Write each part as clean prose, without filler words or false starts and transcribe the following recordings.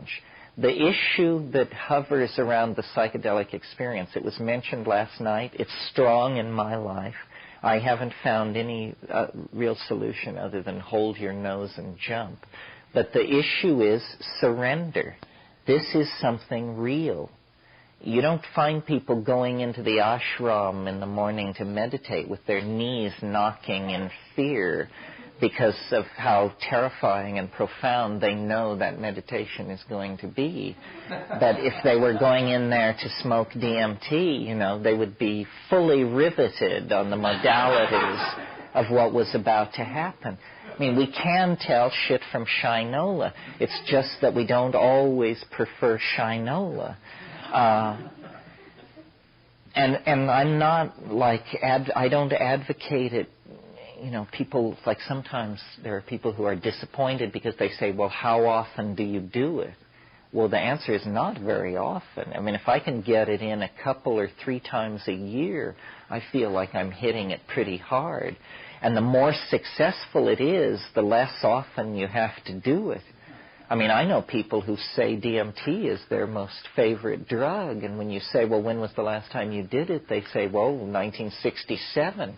challenge. The issue that hovers around the psychedelic experience, it was mentioned last night, it's strong in my life. I haven't found any real solution other than hold your nose and jump. But the issue is surrender. This is something real. You don't find people going into the ashram in the morning to meditate with their knees knocking in fear because of how terrifying and profound they know that meditation is going to be. But if they were going in there to smoke DMT, you know, they would be fully riveted on the modalities of what was about to happen. I mean, we can tell shit from shinola. It's just that we don't always prefer shinola. And I'm not like, I don't advocate it. You know, people, like sometimes there are people who are disappointed because they say, well, how often do you do it? Well, the answer is not very often. I mean, if I can get it in a couple or 3 times a year, I feel like I'm hitting it pretty hard. And the more successful it is, the less often you have to do it. I mean, I know people who say DMT is their most favorite drug, and when you say, well, when was the last time you did it? They say, well, 1967.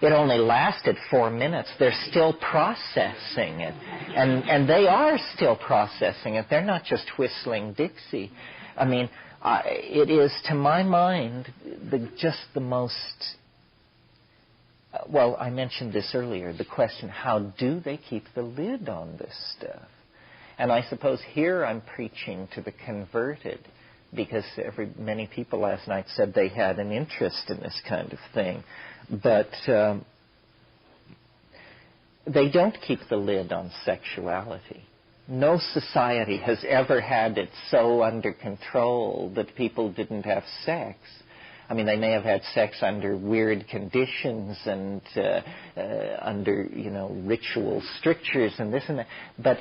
It only lasted 4 minutes. They're still processing it. And they are still processing it. They're not just whistling Dixie. I mean, it is, to my mind, just the most... Well, I mentioned this earlier, the question, how do they keep the lid on this stuff? And I suppose here I'm preaching to the converted, because many people last night said they had an interest in this kind of thing. But they don't keep the lid on sexuality. No society has ever had it so under control that people didn't have sex. I mean, they may have had sex under weird conditions and under, you know, ritual strictures and this and that. But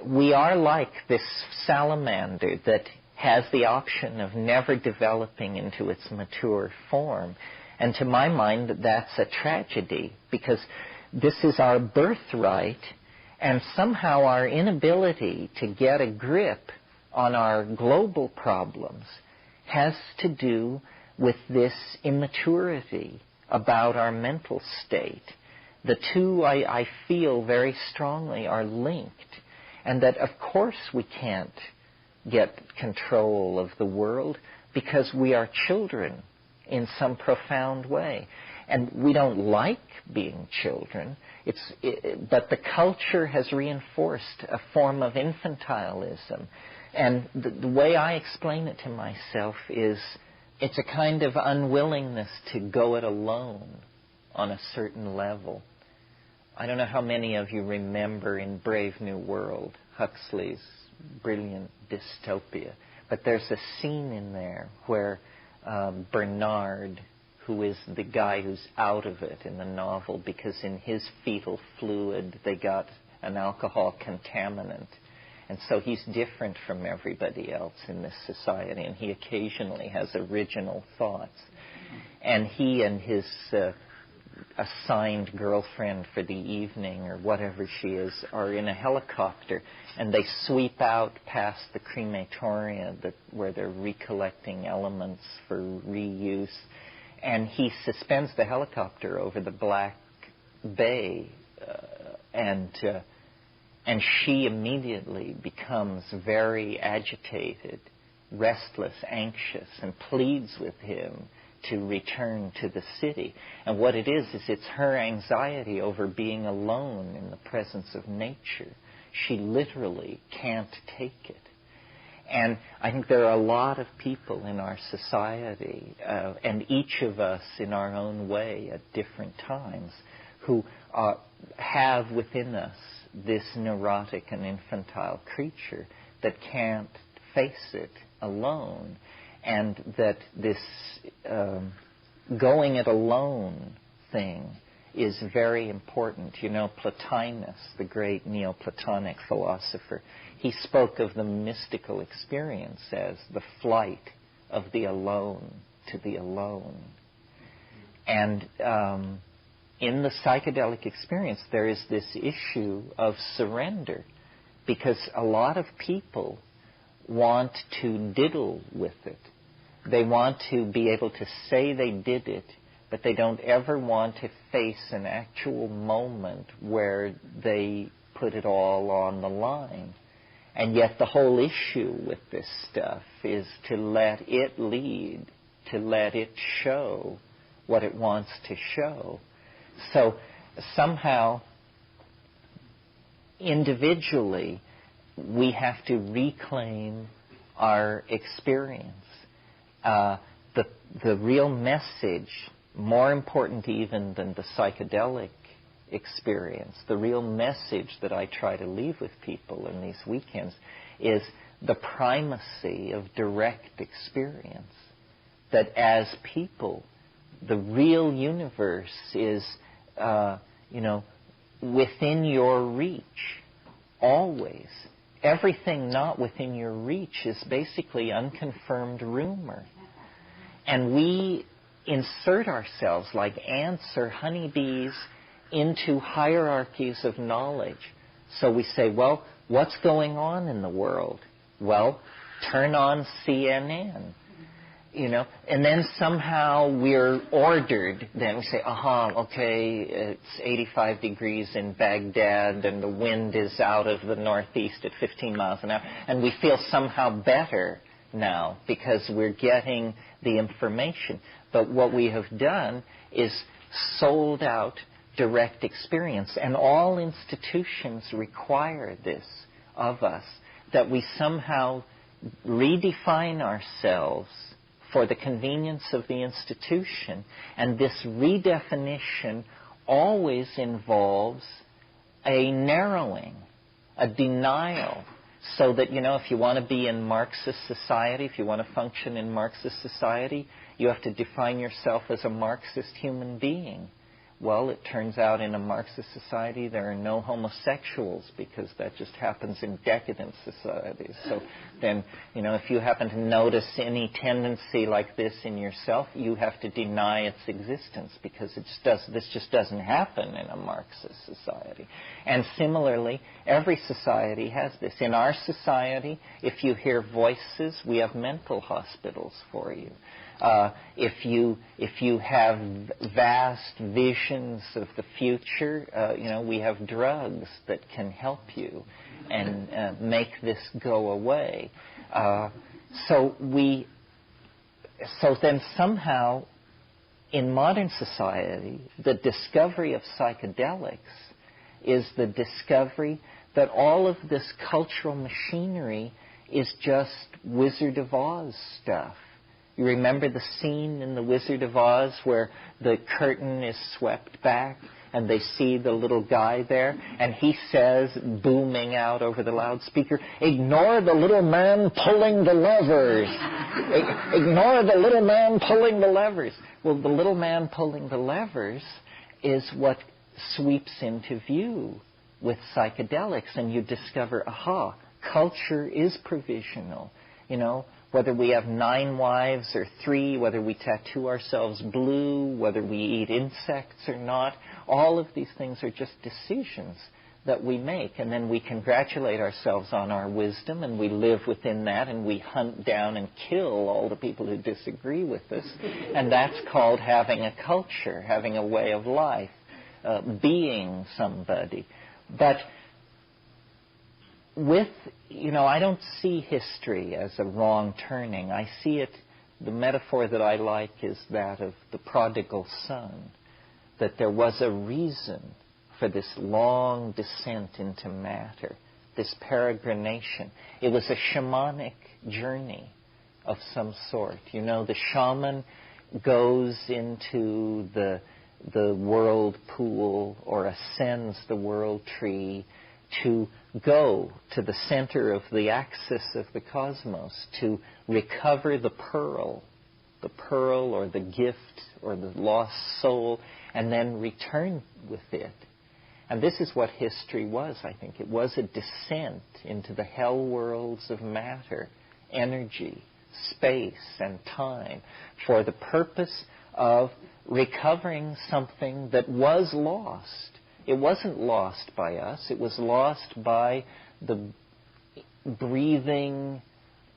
we are like this salamander that has the option of never developing into its mature form. And to my mind, that's a tragedy, because this is our birthright, and somehow our inability to get a grip on our global problems has to do with this immaturity about our mental state. The two, I feel very strongly, are linked, and that of course we can't get control of the world because we are children in some profound way. And we don't like being children, but the culture has reinforced a form of infantilism. And the way I explain it to myself is, it's a kind of unwillingness to go it alone on a certain level. I don't know how many of you remember in Brave New World, Huxley's brilliant dystopia, but there's a scene in there where Bernard, who is the guy who's out of it in the novel because in his fetal fluid they got an alcohol contaminant. And so he's different from everybody else in this society, and he occasionally has original thoughts. And he and his assigned girlfriend for the evening, or whatever she is, are in a helicopter, and they sweep out past the crematoria where they're recollecting elements for reuse. And he suspends the helicopter over the Black Bay, and she immediately becomes very agitated, restless, anxious, and pleads with him to return to the city. And what it is it's her anxiety over being alone in the presence of nature. She literally can't take it. And I think there are a lot of people in our society, and each of us in our own way at different times, who have within us this neurotic and infantile creature that can't face it alone, and that this going it alone thing is very important. You know, Plotinus, the great Neoplatonic philosopher, he spoke of the mystical experience as the flight of the alone to the alone. And in the psychedelic experience, there is this issue of surrender, because a lot of people want to diddle with it. They want to be able to say they did it, but they don't ever want to face an actual moment where they put it all on the line. And yet the whole issue with this stuff is to let it lead, to let it show what it wants to show. So somehow, individually, we have to reclaim our experience. The real message, more important even than the psychedelic experience, the real message that I try to leave with people in these weekends is the primacy of direct experience. That as people, the real universe is, within your reach, always. Everything not within your reach is basically unconfirmed rumor. And we insert ourselves like ants or honeybees into hierarchies of knowledge. So we say, well, what's going on in the world? Well, turn on CNN. And then somehow we're ordered. Then we say, okay, it's 85 degrees in Baghdad and the wind is out of the northeast at 15 miles an hour. And we feel somehow better now because we're getting the information. But what we have done is sold out direct experience. And all institutions require this of us, that we somehow redefine ourselves for the convenience of the institution. And this redefinition always involves a narrowing, a denial, so that, if you want to be in Marxist society, if you want to function in Marxist society, you have to define yourself as a Marxist human being. Well, it turns out in a Marxist society there are no homosexuals because that just happens in decadent societies. So then, if you happen to notice any tendency like this in yourself, you have to deny its existence because this just doesn't happen in a Marxist society. And similarly, every society has this. In our society, if you hear voices, we have mental hospitals for you. If you have vast visions of the future, we have drugs that can help you and make this go away. So then somehow, in modern society, the discovery of psychedelics is the discovery that all of this cultural machinery is just Wizard of Oz stuff. You remember the scene in The Wizard of Oz where the curtain is swept back and they see the little guy there, and he says, booming out over the loudspeaker, "Ignore the little man pulling the levers. Ignore the little man pulling the levers." Well, the little man pulling the levers is what sweeps into view with psychedelics, and you discover, culture is provisional. Whether we have 9 wives or 3, whether we tattoo ourselves blue, whether we eat insects or not, all of these things are just decisions that we make. And then we congratulate ourselves on our wisdom, and we live within that, and we hunt down and kill all the people who disagree with us. And that's called having a culture, having a way of life, being somebody. But I don't see history as a wrong turning. I see it, the metaphor that I like is that of the prodigal son, that there was a reason for this long descent into matter, this peregrination. It was a shamanic journey of some sort. The shaman goes into the world pool or ascends the world tree to go to the center of the axis of the cosmos, to recover the pearl or the gift or the lost soul, and then return with it. And this is what history was, I think. It was a descent into the hell worlds of matter, energy, space, and time, for the purpose of recovering something that was lost. It wasn't lost by us. It was lost by the breathing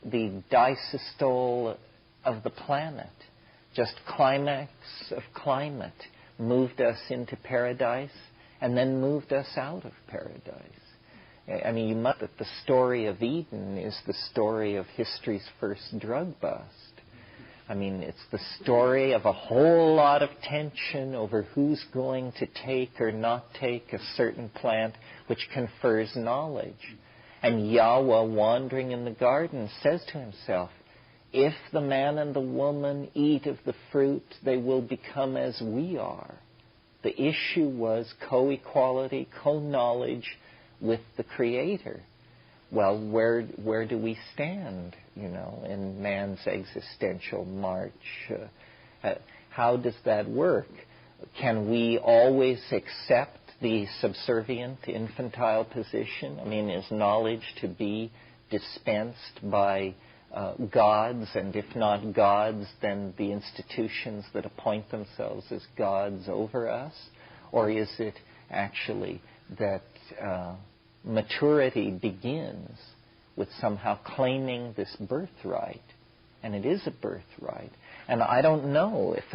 the disystole of the planet. Just climax of climate moved us into paradise and then moved us out of paradise. I mean, you must that the story of Eden is the story of history's first drug bust. I mean, it's the story of a whole lot of tension over who's going to take or not take a certain plant which confers knowledge. And Yahweh, wandering in the garden, says to himself, if the man and the woman eat of the fruit, they will become as we are. The issue was co-equality, co-knowledge with the Creator. Well, where do we stand, in man's existential march? How does that work? Can we always accept the subservient, infantile position? I mean, is knowledge to be dispensed by gods, and if not gods, then the institutions that appoint themselves as gods over us? Or is it actually that maturity begins with somehow claiming this birthright? And it is a birthright. And I don't know if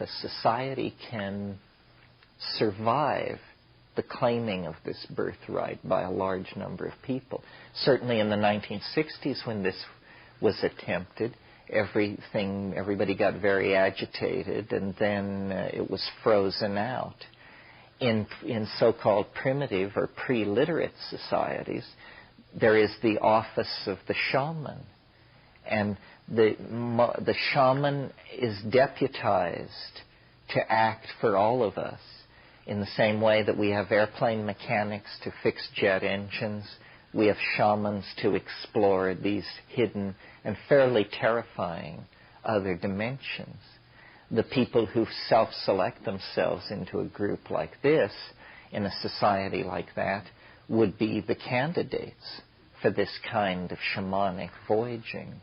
a society can survive the claiming of this birthright by a large number of people. Certainly in the 1960s, when this was attempted, everybody got very agitated, and then it was frozen out. In so-called primitive or pre-literate societies, there is the office of the shaman, and the shaman is deputized to act for all of us. In the same way that we have airplane mechanics to fix jet engines, we have shamans to explore these hidden and fairly terrifying other dimensions. The people who self-select themselves into a group like this, in a society like that, would be the candidates for this kind of shamanic voyaging.